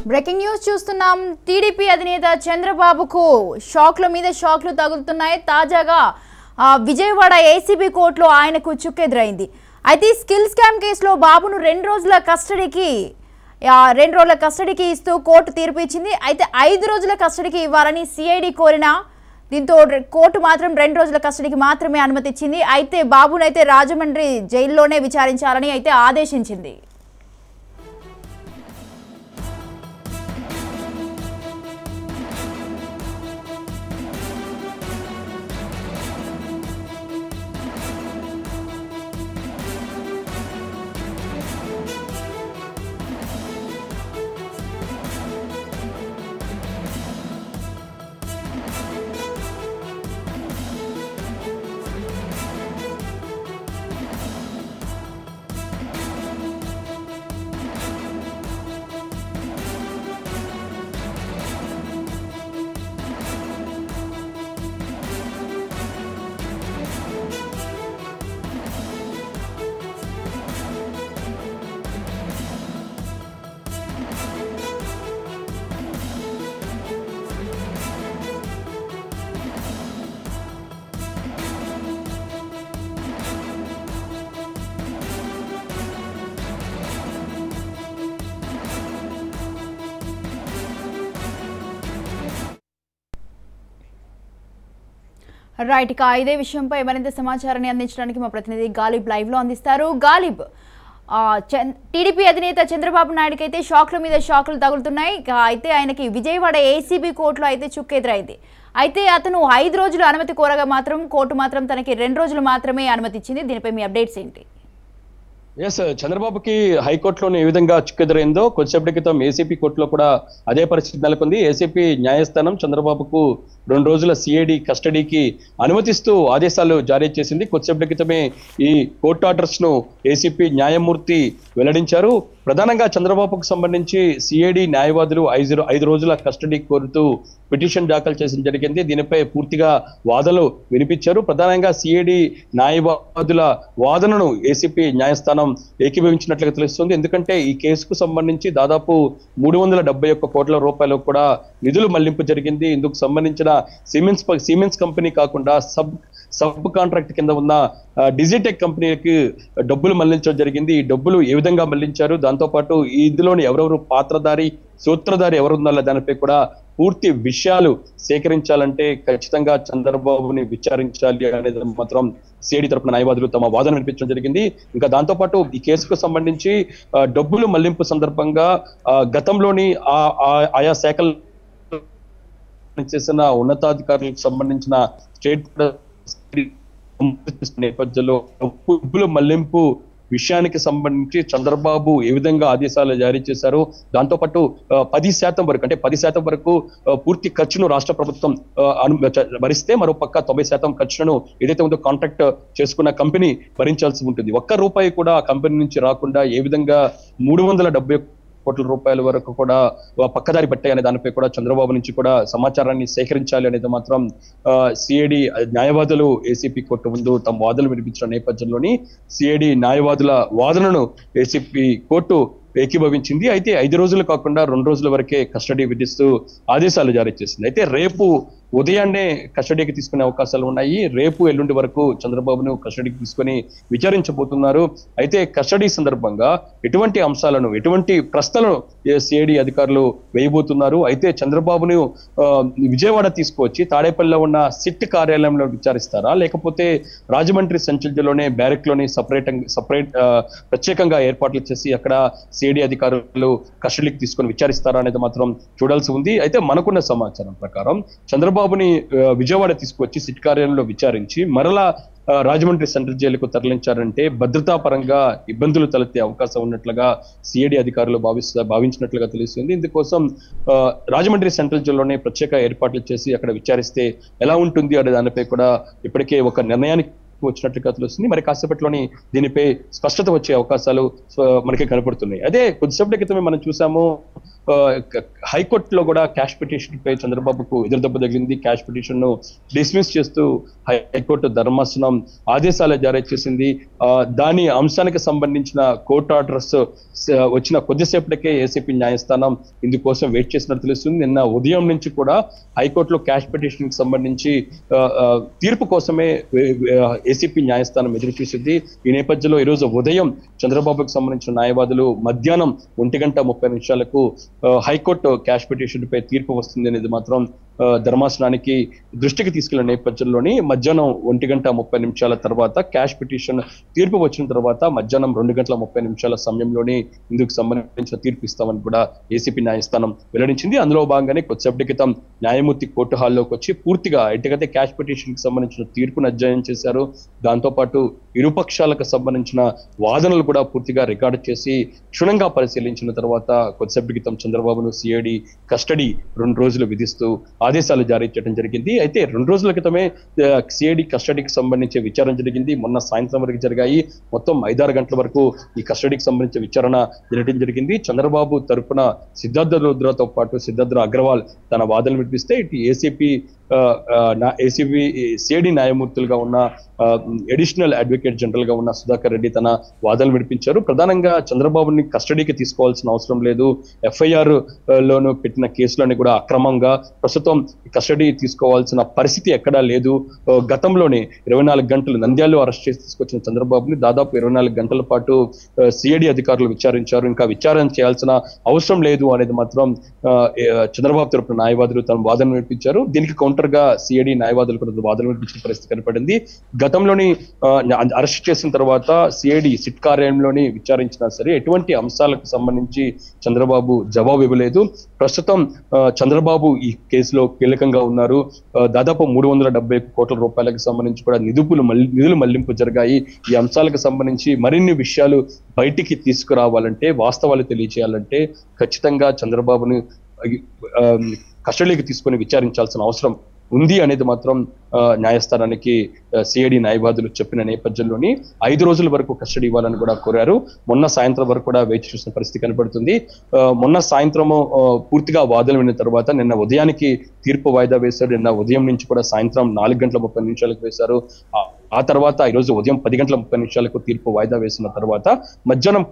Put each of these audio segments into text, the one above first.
Breaking news చూస్తున్నాం. TDP అధినేత చంద్రబాబుకు షాక్ల మీద షాక్లు తగులుతున్నాయి. తాజాగా విజయవాడ ఏసీబీ కోర్టులో ఆయనకు చుక్కెదురైంది. అయితే స్కిల్ స్కామ్ కేసులో బాబును 2 రోజుల కస్టడీకి ఇస్తూ కోర్టు తీర్పు ఇచ్చింది. అయితే 5 రోజుల కస్టడీకి ఇవ్వాలని సిఐడి కోరినా దీంతో కోర్టు మాత్రం 2 రోజుల కస్టడీకి మాత్రమే అనుమతి ఇచ్చింది. అయితే బాబునైతే రాజమండ్రి జైల్లోనే విచారించాలని అయితే ఆదేశించింది. రైట్, ఇక ఇదే విషయంపై మరింత సమాచారాన్ని అందించడానికి మా ప్రతినిధి గాలిబ్ లైవ్ లో అందిస్తారు. గాలిబ్, టీడీపీ అధినేత చంద్రబాబు నాయుడుకి అయితే షాక్ల మీద షాక్లు తగులుతున్నాయి. అయితే ఆయనకి విజయవాడ ఏసీబీ కోర్టులో అయితే చుక్కెదురైంది. అయితే అతను 5 రోజులు అనుమతి కోరగా మాత్రం కోర్టు మాత్రం తనకి 2 రోజులు మాత్రమే అనుమతి ఇచ్చింది. దీనిపై మీ అప్డేట్స్ ఏంటి? చంద్రబాబుకి హైకోర్టులోనే ఏ విధంగా చుక్కెదురైందో కొద్దిసేపటి క్రితం ఏసీపీ కోర్టులో కూడా అదే పరిస్థితి నెలకొంది. ఏసీపీ న్యాయస్థానం చంద్రబాబుకు 2 రోజుల సిఐడి కస్టడీకి అనుమతిస్తూ ఆదేశాలు జారీ చేసింది. కొద్దిసేపటి క్రితమే ఈ కోర్టు ఆర్డర్స్ ను ఏసీపీ న్యాయమూర్తి వెల్లడించారు. ప్రధానంగా చంద్రబాబుకు సంబంధించి సిఐడి న్యాయవాదులు 5 రోజుల కస్టడీ కోరుతూ పిటిషన్ దాఖలు చేసిన జరిగింది. దీనిపై పూర్తిగా వాదనలు వినిపించారు. ప్రధానంగా సిఐడి న్యాయవాదుల వాదనను ఏసీపీ న్యాయస్థానం ఏకీభవించినట్లుగా తెలుస్తుంది. ఎందుకంటే ఈ కేసుకు సంబంధించి దాదాపు 371 కోట్ల రూపాయలు కూడా నిధులు మళ్లింపు జరిగింది. ఇందుకు సంబంధించిన సిమెన్స్ కంపెనీ కాకుండా సబ్ కాంట్రాక్ట్ కింద ఉన్న డిజిటెక్ కంపెనీకి డబ్బులు మళ్లించడం జరిగింది. ఈ డబ్బులు ఏ విధంగా మళ్లించారు, దాంతోపాటు ఇందులోని ఎవరెవరు పాత్రధారి సూత్రధారి ఎవరున్నారో దానిపై కూడా పూర్తి విషయాలు సేకరించాలంటే ఖచ్చితంగా చంద్రబాబుని విచారించాలి అనేది మాత్రం సిఐడి తరపున న్యాయవాదులు తమ వాదన వినిపించడం జరిగింది. ఇంకా దాంతోపాటు ఈ కేసుకు సంబంధించి డబ్బులు మళ్లింపు సందర్భంగా గతంలోని ఆయా శాఖలు చేసిన ఉన్నతాధికారులకు సంబంధించిన స్టేట్ నేపథ్యంలో డబ్బులు మళ్లింపు విషయానికి సంబంధించి చంద్రబాబు ఏ విధంగా ఆదేశాలు జారీ చేశారు, దాంతోపాటు 10% వరకు అంటే 10% వరకు పూర్తి ఖర్చును రాష్ట్ర ప్రభుత్వం భరిస్తే మరో పక్క 90% ఖర్చులను ఏదైతే ఉందో కాంట్రాక్ట్ చేసుకున్న కంపెనీ భరించాల్సి ఉంటుంది. ₹1 కూడా ఆ కంపెనీ నుంచి రాకుండా ఏ విధంగా 370 కోట్ల రూపాయల వరకు కూడా పక్కదారి పట్టాయి అనే దానిపై కూడా చంద్రబాబు నుంచి కూడా సమాచారాన్ని సేకరించాలి అనేది మాత్రం సిఐడి న్యాయవాదులు ఏసీపీ కోర్టు ముందు తమ వాదనలు వినిపించిన నేపథ్యంలోని సిఐడి న్యాయవాదుల వాదనను ఏసీపీ కోర్టు ఏకీభవించింది. అయితే 5 రోజులు కాకుండా 2 రోజుల వరకే కస్టడీ విధిస్తూ ఆదేశాలు జారీ చేసింది. అయితే రేపు ఉదయాన్నే కస్టడీకి తీసుకునే అవకాశాలు ఉన్నాయి. రేపు ఎల్లుండి వరకు చంద్రబాబును కస్టడీకి తీసుకొని విచారించబోతున్నారు. అయితే కస్టడీ సందర్భంగా ఎటువంటి అంశాలను ఎటువంటి ప్రశ్నలను సిఐడి అధికారులు వేయబోతున్నారు. అయితే చంద్రబాబును విజయవాడ తీసుకువచ్చి తాడేపల్లిలో ఉన్న సిట్ కార్యాలయంలో విచారిస్తారా, లేకపోతే రాజమండ్రి సెంట్రల్ జైల్లోనే బ్యారెక్ లోని ప్రత్యేకంగా ఏర్పాట్లు చేసి అక్కడ సిఐడి అధికారులు కస్టడీకి తీసుకొని విచారిస్తారా అనేది మాత్రం చూడాల్సి ఉంది. అయితే మనకున్న సమాచారం ప్రకారం చంద్రబాబుని విజయవాడ తీసుకువచ్చి సిట్ కార్యాలయంలో విచారించి మరలా రాజమండ్రి సెంట్రల్ జైలుకు తరలించారంటే భద్రతా పరంగా ఇబ్బందులు తలెత్తే అవకాశం ఉన్నట్లుగా సిఐడి అధికారులు భావించినట్లుగా తెలుస్తుంది. ఇందుకోసం రాజమండ్రి సెంట్రల్ జైల్లోనే ప్రత్యేక ఏర్పాట్లు చేసి అక్కడ విచారిస్తే ఎలా ఉంటుంది అనే దానిపై కూడా ఇప్పటికే ఒక నిర్ణయానికి వచ్చినట్లుగా తెలుస్తుంది. మరి కాసేపట్లోని దీనిపై స్పష్టత వచ్చే అవకాశాలు మనకి కనపడుతున్నాయి. అదే కొద్దిసేపటి క్రితమే మనం చూసాము హైకోర్టులో కూడా క్యాష్ పిటిషన్ పై చంద్రబాబుకు ఎదురుదెబ్బ తగిలింది. క్యాష్ పిటిషన్ ను డిస్మిస్ చేస్తూ హైకోర్టు ధర్మాసనం ఆదేశాలు జారీ చేసింది. దాని అంశానికి సంబంధించిన కోర్టు ఆర్డర్స్ వచ్చిన కొద్దిసేపటికే ఏసీపీ న్యాయస్థానం ఇందుకోసం వెయిట్ చేసినట్టు తెలుస్తుంది. నిన్న ఉదయం నుంచి కూడా హైకోర్టులో క్యాష్ పిటిషన్ కి సంబంధించి తీర్పు కోసమే ఏసీపీ న్యాయస్థానం ఎదురు చూసింది. ఈ నేపథ్యంలో ఈరోజు ఉదయం చంద్రబాబుకు సంబంధించిన న్యాయవాదులు మధ్యాహ్నం 1:30 హైకోర్టు క్యాష్ పిటిషన్ పై తీర్పు వస్తుంది అనేది మాత్రం ధర్మాసనానికి దృష్టికి తీసుకెళ్లిన నేపథ్యంలోని మధ్యాహ్నం 1:30 తర్వాత క్యాష్ పిటిషన్ తీర్పు వచ్చిన తర్వాత మధ్యాహ్నం 2:30 సమయంలోనే ఇందుకు సంబంధించిన తీర్పు ఇస్తామని కూడా ఏసీపీ న్యాయస్థానం వెల్లడించింది. అందులో భాగంగానే కొద్దిసేపటి క్రితం న్యాయమూర్తి కోర్టు హాల్లోకి వచ్చి పూర్తిగా ఎటుకైతే క్యాష్ పిటిషన్ కి సంబంధించిన తీర్పును అధ్యయనం చేశారు. దాంతోపాటు ఇరుపక్షాలకు సంబంధించిన వాదనలు కూడా పూర్తిగా రికార్డు చేసి క్షుణ్ణంగా పరిశీలించిన తర్వాత కొద్దిసేపటి క్రితం చంద్రబాబును సిఐడి కస్టడీ 2 రోజులు విధిస్తూ ఆదేశాలు జారీ చేయడం జరిగింది. అయితే 2 రోజుల క్రితమే సిఐడి కస్టడీకి సంబంధించి విచారణ జరిగింది. మొన్న సాయంత్రం వరకు జరిగాయి. మొత్తం 5-6 గంటల వరకు ఈ కస్టడీకి సంబంధించిన విచారణ జరగడం జరిగింది. చంద్రబాబు తరపున సిద్ధార్థ రుద్రతో పాటు సిద్ధార్థ అగ్రవాల్ తన వాదనలు వినిపిస్తే ఇటు ఏసీపీ సిఐడి న్యాయమూర్తులుగా ఉన్న అడిషనల్ అడ్వకేట్ జనరల్ గా ఉన్న సుధాకర్ రెడ్డి తన వాదనలు వినిపించారు. ప్రధానంగా చంద్రబాబుని కస్టడీకి తీసుకోవాల్సిన అవసరం లేదు, ఎఫ్ఐఆర్ లోను పెట్టిన కేసులని కూడా అక్రమంగా ప్రస్తుతం కస్టడీ తీసుకోవాల్సిన పరిస్థితి ఎక్కడా లేదు. గతంలోనే 24 గంటలు నంద్యాలలో అరెస్ట్ చేసి తీసుకొచ్చిన చంద్రబాబుని దాదాపు 24 గంటల పాటు సిఐడి అధికారులు విచారించారు. ఇంకా విచారణ చేయాల్సిన అవసరం లేదు అనేది మాత్రం చంద్రబాబు తరపున న్యాయవాదులు తన వాదన వినిపించారు. దీనికి కౌంటర్ గా సిఐడి న్యాయవాదులు కూడా వాదన వినిపించిన పరిస్థితి కనపడింది. గతంలోని అరెస్ట్ చేసిన తర్వాత సిఐడి సిట్ కార్యాలయంలోని విచారించినా సరే ఎటువంటి అంశాలకు సంబంధించి చంద్రబాబు జవాబు ఇవ్వలేదు. ప్రస్తుతం చంద్రబాబు ఈ కేసులో కీలకంగా ఉన్నారు. దాదాపు 370 కోట్ల రూపాయలకు సంబంధించి కూడా నిధులు మళ్లింపు జరిగాయి. ఈ అంశాలకు సంబంధించి మరిన్ని విషయాలు బయటికి తీసుకురావాలంటే, వాస్తవాలు తెలియజేయాలంటే ఖచ్చితంగా చంద్రబాబుని కస్టడీకి తీసుకొని విచారించాల్సిన అవసరం ఉంది అనేది మాత్రం న్యాయస్థానానికి సిఐడి న్యాయవాదులు చెప్పిన నేపథ్యంలోని 5 రోజుల వరకు కస్టడీ ఇవ్వాలని కూడా కోరారు. మొన్న సాయంత్రం వరకు కూడా వేచి చూసిన పరిస్థితి కనబడుతుంది. మొన్న సాయంత్రము పూర్తిగా వాదనలు విన్న తర్వాత నిన్న ఉదయానికి తీర్పు వాయిదా వేశారు. నిన్న ఉదయం నుంచి కూడా సాయంత్రం 4:30 వేశారు. ఆ తర్వాత ఈరోజు ఉదయం 10:30 తీర్పు వాయిదా వేసిన తర్వాత మధ్యాహ్నం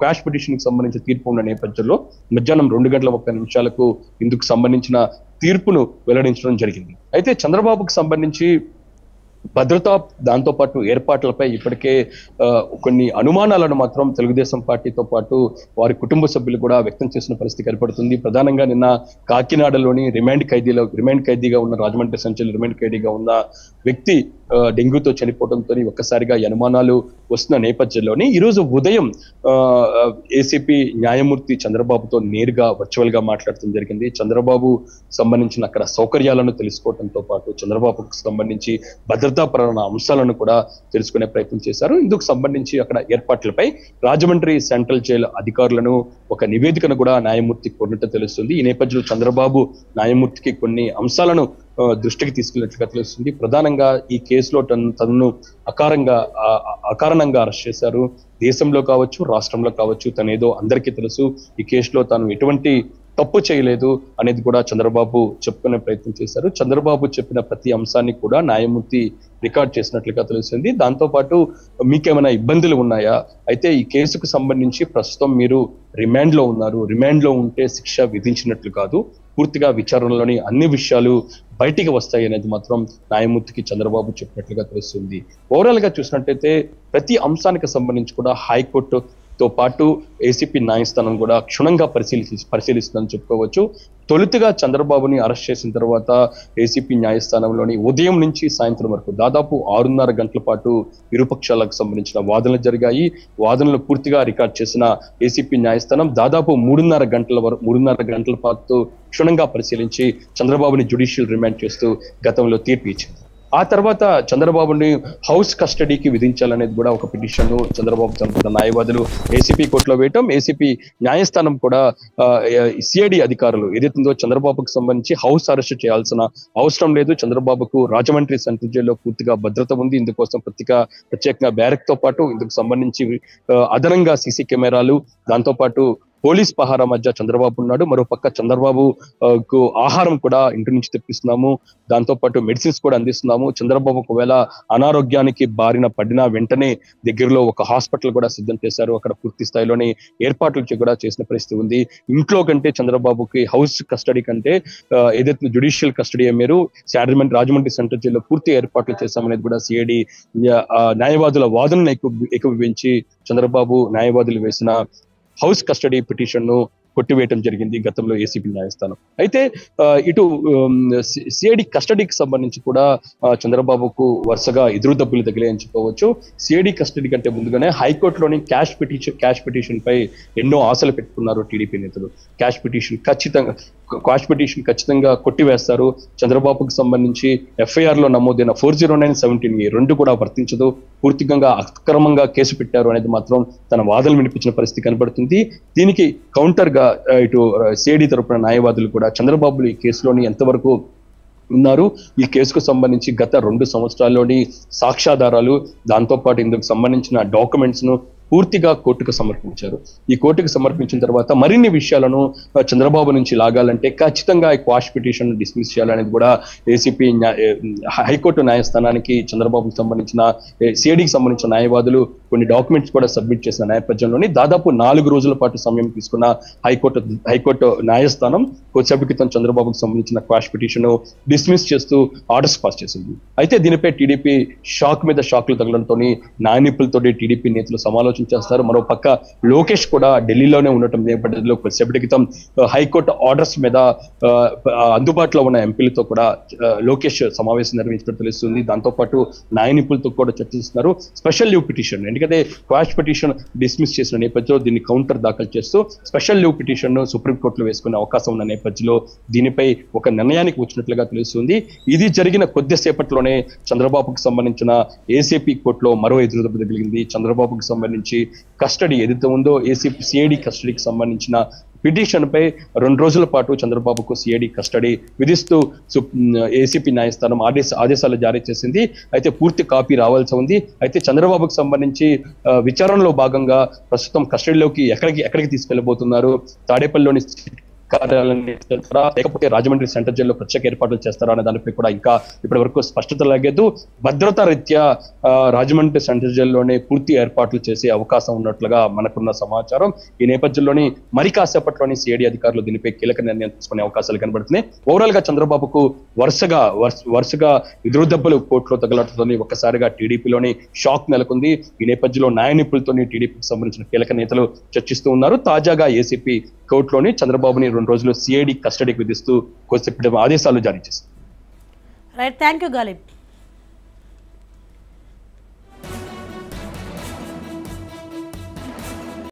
క్యాష్ పిటిషన్ కి సంబంధించిన తీర్పు ఉన్న నేపథ్యంలో మధ్యాహ్నం 2:30 ఇందుకు సంబంధించిన తీర్పును వెల్లడించడం జరిగింది. అయితే చంద్రబాబుకు సంబంధించి భద్రతా దాంతో పాటు ఏర్పాట్లపై ఇప్పటికే కొన్ని అనుమానాలను మాత్రం తెలుగుదేశం పార్టీతో పాటు వారి కుటుంబ సభ్యులు కూడా వ్యక్తం చేసిన పరిస్థితి కనపడుతుంది. ప్రధానంగా నిన్న కాకినాడలోని రిమాండ్ ఖైదీగా ఉన్న రాజమండ్రి సంచల్ రిమాండ్ ఖైదీగా ఉన్న వ్యక్తి డెంగ్యూతో చనిపోవడంతో ఒక్కసారిగా అనుమానాలు వస్తున్న నేపథ్యంలోని ఈరోజు ఉదయం ఏసీపీ న్యాయమూర్తి చంద్రబాబుతో నేరుగా వర్చువల్ గా మాట్లాడటం జరిగింది. చంద్రబాబు సంబంధించిన అక్కడ సౌకర్యాలను తెలుసుకోవడంతో పాటు చంద్రబాబుకు సంబంధించి భద్రతాపరమైన అంశాలను కూడా తెలుసుకునే ప్రయత్నం చేశారు. ఇందుకు సంబంధించి అక్కడ ఏర్పాట్లపై రాజమండ్రి సెంట్రల్ జైలు అధికారులను ఒక నివేదికను కూడా న్యాయమూర్తి కోరినట్టు తెలుస్తుంది. ఈ నేపథ్యంలో చంద్రబాబు న్యాయమూర్తికి కొన్ని అంశాలను దృష్టికి తీసుకెళ్లినట్లుగా తెలుస్తుంది. ప్రధానంగా ఈ కేసులో తనను అకారణంగా అరెస్ట్ చేశారు. దేశంలో కావచ్చు, రాష్ట్రంలో కావచ్చు, తనేదో అందరికీ తెలుసు. ఈ కేసులో తాను ఎటువంటి తప్పు చేయలేదు అనేది కూడా చంద్రబాబు చెప్పుకునే ప్రయత్నం చేశారు. చంద్రబాబు చెప్పిన ప్రతి అంశాన్ని కూడా న్యాయమూర్తి రికార్డ్ చేసినట్లుగా తెలుస్తుంది. దాంతో పాటు మీకేమైనా ఇబ్బందులు ఉన్నాయా? అయితే ఈ కేసుకు సంబంధించి ప్రస్తుతం మీరు రిమాండ్ లో ఉన్నారు. రిమాండ్ లో ఉంటే శిక్ష విధించినట్లు కాదు, పూర్తిగా విచారణలోని అన్ని విషయాలు బయటికి వస్తాయి అనేది మాత్రం న్యాయమూర్తికి చంద్రబాబు చెప్పినట్లుగా తెలుస్తుంది. ఓవరాల్ గా చూసినట్టయితే ప్రతి అంశానికి సంబంధించి కూడా హైకోర్టుతో పాటు ఏసీపీ న్యాయస్థానం కూడా క్షుణ్ణంగా పరిశీలిస్తుందని చెప్పుకోవచ్చు. తొలుతగా చంద్రబాబుని అరెస్ట్ చేసిన తర్వాత ఏసీపీ న్యాయస్థానంలోని ఉదయం నుంచి సాయంత్రం వరకు దాదాపు 6:30 గంటల పాటు ఇరుపక్షాలకు సంబంధించిన వాదనలు జరిగాయి. వాదనలు పూర్తిగా రికార్డ్ చేసిన ఏసీపీ న్యాయస్థానం దాదాపు 3:30 గంటల పాటు క్షుణ్ణంగా పరిశీలించి చంద్రబాబుని జ్యుడిషియల్ రిమాండ్ చేస్తూ గతంలో తీర్పు ఇచ్చింది. ఆ తర్వాత చంద్రబాబుని హౌస్ కస్టడీకి విధించాలనేది కూడా ఒక పిటిషన్ చంద్రబాబు తరపున న్యాయవాదులు ఏసీపీ కోర్టులో వేయటం, ఏసీపీ న్యాయస్థానం కూడా సిఐడి అధికారులు ఏదైతుందో చంద్రబాబుకు సంబంధించి హౌస్ అరెస్ట్ చేయాల్సిన అవసరం లేదు, చంద్రబాబుకు రాజమండ్రి సెంట్రల్ జైల్లో పూర్తిగా భద్రత ఉంది, ఇందుకోసం ప్రత్యేకంగా బ్యారక్ తో పాటు ఇందుకు సంబంధించి అదనంగా సీసీ కెమెరాలు, దాంతో పాటు పోలీస్ పహారా మధ్య చంద్రబాబు ఉన్నాడు. మరోపక్క చంద్రబాబు కు ఆహారం కూడా ఇంటి నుంచి తెప్పిస్తున్నాము, దాంతో పాటు మెడిసిన్స్ కూడా అందిస్తున్నాము. చంద్రబాబు ఒకవేళ అనారోగ్యానికి బారిన పడినా వెంటనే దగ్గరలో ఒక హాస్పిటల్ కూడా సిద్ధం చేశారు. అక్కడ పూర్తి స్థాయిలోని ఏర్పాట్లు కూడా చేసిన పరిస్థితి ఉంది. ఇంట్లో కంటే చంద్రబాబుకి హౌస్ కస్టడీ కంటే ఏదైతే జ్యుడిషియల్ కస్టడీ మీరు రాజమండ్రి సెంట్రల్ జైల్లో పూర్తి ఏర్పాట్లు చేశామనేది కూడా సిఐడి న్యాయవాదుల వాదనను ఏకీభవించి చంద్రబాబు న్యాయవాదులు వేసిన హౌస్ కస్టడీ పిటిషన్ ను కొట్టివేయటం జరిగింది గతంలో ఏసీపీ న్యాయస్థానం. అయితే ఇటు సిఐడి కస్టడీకి సంబంధించి కూడా చంద్రబాబుకు వరుసగా ఎదురు దెబ్బలు తగిలాయని చెప్పవచ్చు. సిఐడి కస్టడీ కంటే ముందుగానే హైకోర్టులోని క్యాష్ పిటిషన్ పై ఎన్నో ఆశలు పెట్టుకున్నారు టీడీపీ నేతలు. క్యాష్ పిటిషన్ ఖచ్చితంగా కొట్టివేస్తారు, చంద్రబాబుకు సంబంధించి ఎఫ్ఐఆర్ లో నమోదైన 40917A రెండు కూడా వర్తించదు, పూర్తిగా అక్రమంగా కేసు పెట్టారు అనేది మాత్రం తన వాదనలు వినిపించిన పరిస్థితి కనబడుతుంది. దీనికి కౌంటర్ గా ఇటు సిఐడి తరపున న్యాయవాదులు కూడా చంద్రబాబు ఈ కేసులోని ఎంతవరకు ఉన్నారు, ఈ కేసుకు సంబంధించి గత 2 సంవత్సరాల్లోని సాక్ష్యాధారాలు, దాంతో పాటు ఇందుకు సంబంధించిన డాక్యుమెంట్స్ ను పూర్తిగా కోర్టుకు సమర్పించారు. ఈ కోర్టుకు సమర్పించిన తర్వాత మరిన్ని విషయాలను చంద్రబాబు నుంచి లాగాలంటే ఖచ్చితంగా ఈ క్వాష్ పిటిషన్ డిస్మిస్ చేయాలనేది కూడా ఏసీపీ హైకోర్టు న్యాయస్థానానికి చంద్రబాబుకు సంబంధించిన సిఐడికి సంబంధించిన న్యాయవాదులు కొన్ని డాక్యుమెంట్స్ కూడా సబ్మిట్ చేసిన నేపథ్యంలోని దాదాపు 4 రోజుల పాటు సమయం తీసుకున్న హైకోర్టు న్యాయస్థానం కొద్దిసేపటి క్రితం చంద్రబాబుకు సంబంధించిన క్వాష్ పిటిషన్ డిస్మిస్ చేస్తూ ఆర్డర్స్ పాస్ చేసింది. అయితే దీనిపై టీడీపీ షాక్ మీద షాక్లు తగలడంతో న్యాయనిపులతో టీడీపీ నేతలు సమాలోచన చేస్తారు. మరో పక్క లోకేష్ కూడా ఢిల్లీలోనే ఉండటం నేపథ్యంలో కొద్దిసేపటి క్రితం హైకోర్టు ఆర్డర్స్ మీద అందుబాటులో ఉన్న ఎంపీలతో కూడా లోకేష్ సమావేశం నిర్వహించినట్టు తెలుస్తుంది. దాంతో పాటు న్యాయ నిపుణులతో కూడా చర్చిస్తున్నారు. స్పెషల్ లీవ్ పిటిషన్, ఎందుకంటే క్వాష్ పిటిషన్ డిస్మిస్ చేసిన నేపథ్యంలో దీన్ని కౌంటర్ దాఖలు చేస్తూ స్పెషల్ లీవ్ పిటిషన్ సుప్రీంకోర్టులో వేసుకునే అవకాశం ఉన్న నేపథ్యంలో దీనిపై ఒక నిర్ణయానికి వచ్చినట్లుగా తెలుస్తుంది. ఇది జరిగిన కొద్దిసేపట్లోనే చంద్రబాబుకు సంబంధించిన ఏసీపీ కోర్టులో మరో ఎదురుదెబ్బ తగిలింది. చంద్రబాబుకు సంబంధించి కస్టడీ ఏదైతే ఉందో ఏసీపీ సిఐడి కస్టడీకి సంబంధించిన పిటిషన్ పై 2 రోజుల పాటు చంద్రబాబుకు సిఐడి కస్టడీ విధిస్తూ ఏసీపీ న్యాయస్థానం ఆదేశాలు జారీ చేసింది. అయితే పూర్తి కాపీ రావాల్సి ఉంది. అయితే చంద్రబాబుకు సంబంధించి విచారణలో భాగంగా ప్రస్తుతం కస్టడీలోకి ఎక్కడికి తీసుకెళ్లబోతున్నారు, తాడేపల్లిలోని కార్యాలయాన్ని చేస్తారా లేకపోతే రాజమండ్రి సెంట్రల్ జైల్లో ప్రత్యేక ఏర్పాట్లు చేస్తారా అనే దానిపై కూడా ఇంకా ఇప్పటి వరకు స్పష్టత లేదు. భద్రతా రీత్యా రాజమండ్రి సెంట్రల్ జైల్లోనే పూర్తి ఏర్పాట్లు చేసే అవకాశం ఉన్నట్లుగా మనకున్న సమాచారం. ఈ నేపథ్యంలోని మరి కాసేపట్లోని సిఐడి అధికారులు దీనిపై కీలక నిర్ణయం తీసుకునే అవకాశాలు కనబడుతున్నాయి. ఓవరాల్ గా చంద్రబాబుకు వరుసగా ఎదురు దెబ్బలు కోర్టులో తగలడంతో ఒక్కసారిగా టీడీపీలోని షాక్ నెలకొంది. ఈ నేపథ్యంలో న్యాయ నిపుణులతో టీడీపీకి సంబంధించిన కీలక నేతలు చర్చిస్తూ ఉన్నారు. తాజాగా ఏసీపీ కోర్టులోని చంద్రబాబుని 2 రోజులు సిఐడి కస్టడీకి విధిస్తూ కొద్దిసేపటి ఆదేశాలు జారీ చేశారు. Right, thank you Ghalib.